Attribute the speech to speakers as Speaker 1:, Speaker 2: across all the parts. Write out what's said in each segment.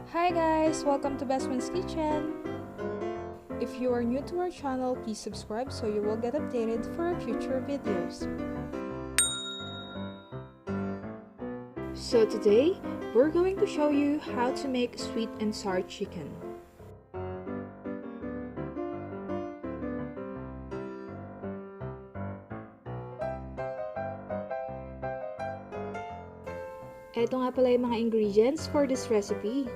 Speaker 1: Hi guys! Welcome to Best Friend's Kitchen! If you are new to our channel, please subscribe so you will get updated for our future videos. So today, we're going to show you how to make sweet and sour chicken. Ito nga pala yung mga ingredients for this recipe.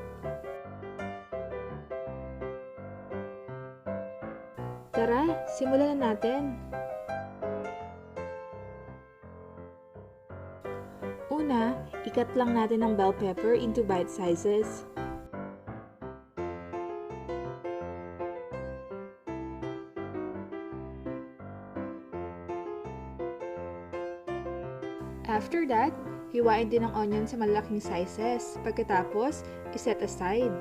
Speaker 1: Tara, simulan na natin. Una, ikat lang natin ang bell pepper into bite sizes. After that, hiwain din ang onion sa malaking sizes. Pagkatapos, iset aside.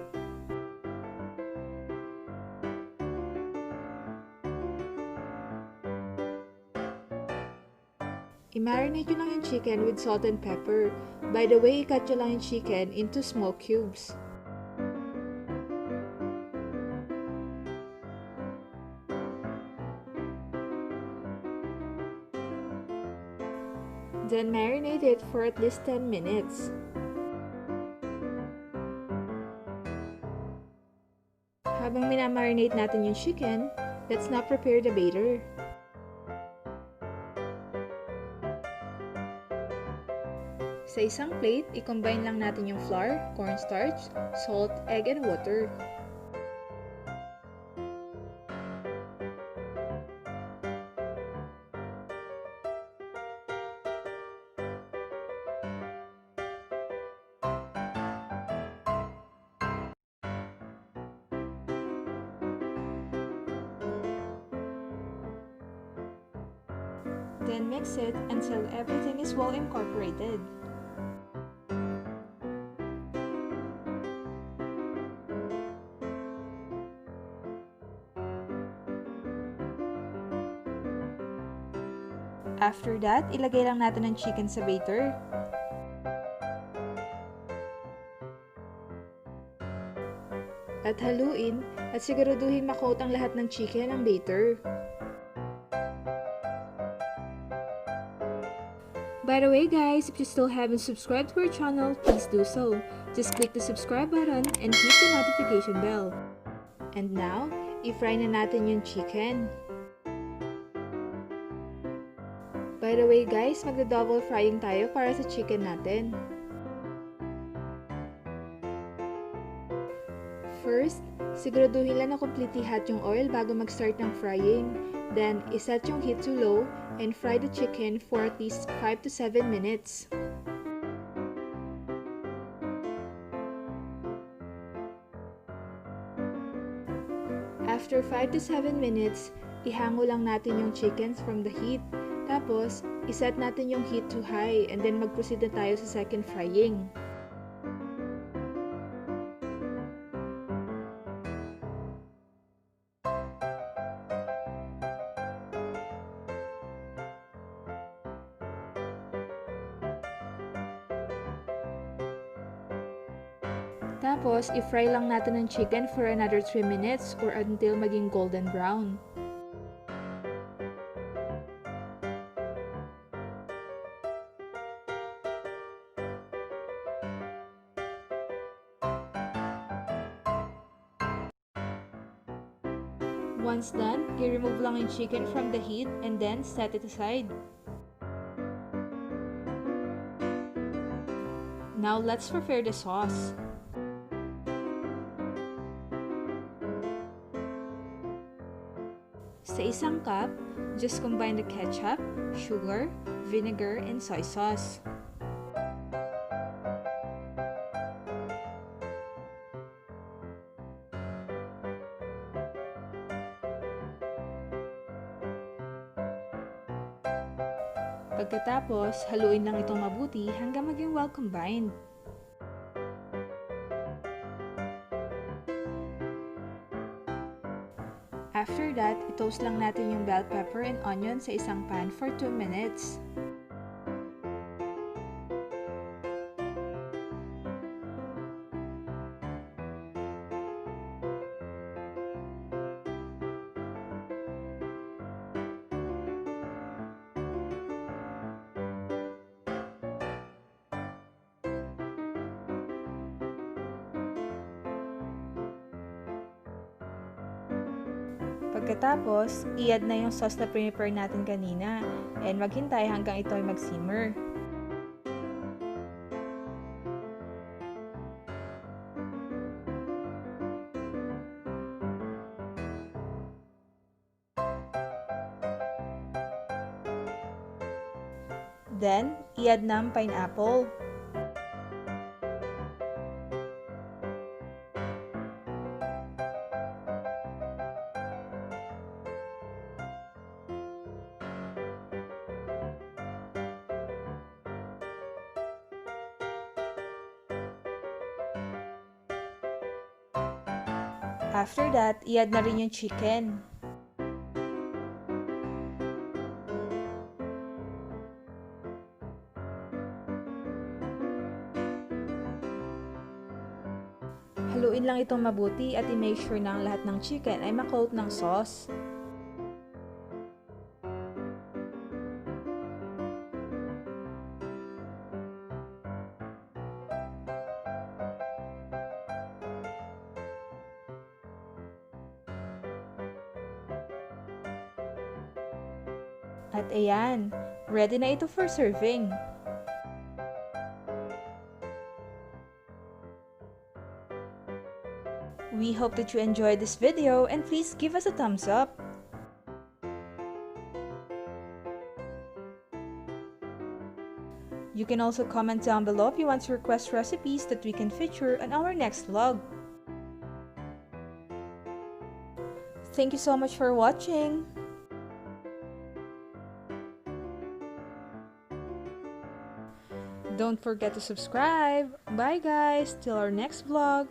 Speaker 1: I-marinate nyo lang yung chicken with salt and pepper. By the way, i-cut nyo lang yung chicken into small cubes. Then marinate it for at least 10 minutes. Habang minamarinate natin yung chicken, let's now prepare the batter. Sa isang plate, i-combine lang natin yung flour, cornstarch, salt, egg, and water. Then mix it until everything is well incorporated. After that, ilagay lang natin ang chicken sa batter. At haluin at siguraduhin makoat ang lahat ng chicken ng batter. By the way guys, if you still haven't subscribed to our channel, please do so. Just click the subscribe button and hit the notification bell. And now, i-fry na natin yung chicken. By the way guys, magda-double frying tayo para sa chicken natin. First, siguraduhin lang na completely hot yung oil bago mag-start ng frying. Then, iset yung heat to low and fry the chicken for at least 5 to 7 minutes. After 5 to 7 minutes, ihango lang natin yung chickens from the heat. Tapos, iset natin yung heat to high and then mag-proceed na tayo sa second frying. Tapos, i-fry lang natin ang chicken for another 3 minutes or until maging golden brown. Once done, i-remove lang yung chicken from the heat and then set it aside. Now, let's prepare the sauce. Sa isang cup, just combine the ketchup, sugar, vinegar, and soy sauce. Pagkatapos, haluin lang itong mabuti hanggang maging well combined. After that, i-toast lang natin yung bell pepper and onion sa isang pan for 2 minutes. Pagkatapos, i-add na yung sauce na prepare natin kanina and maghintay hanggang ito ay mag-simmer. Then, i-add na ang pineapple. After that, i-add na rin yung chicken. Haluin lang itong mabuti at i-make sure na ang lahat ng chicken ay makoat ng sauce. At ayan, ready na ito for serving. We hope that you enjoyed this video and please give us a thumbs up. You can also comment down below if you want to request recipes that we can feature on our next vlog. Thank you so much for watching. Don't forget to subscribe. Bye guys, till our next vlog.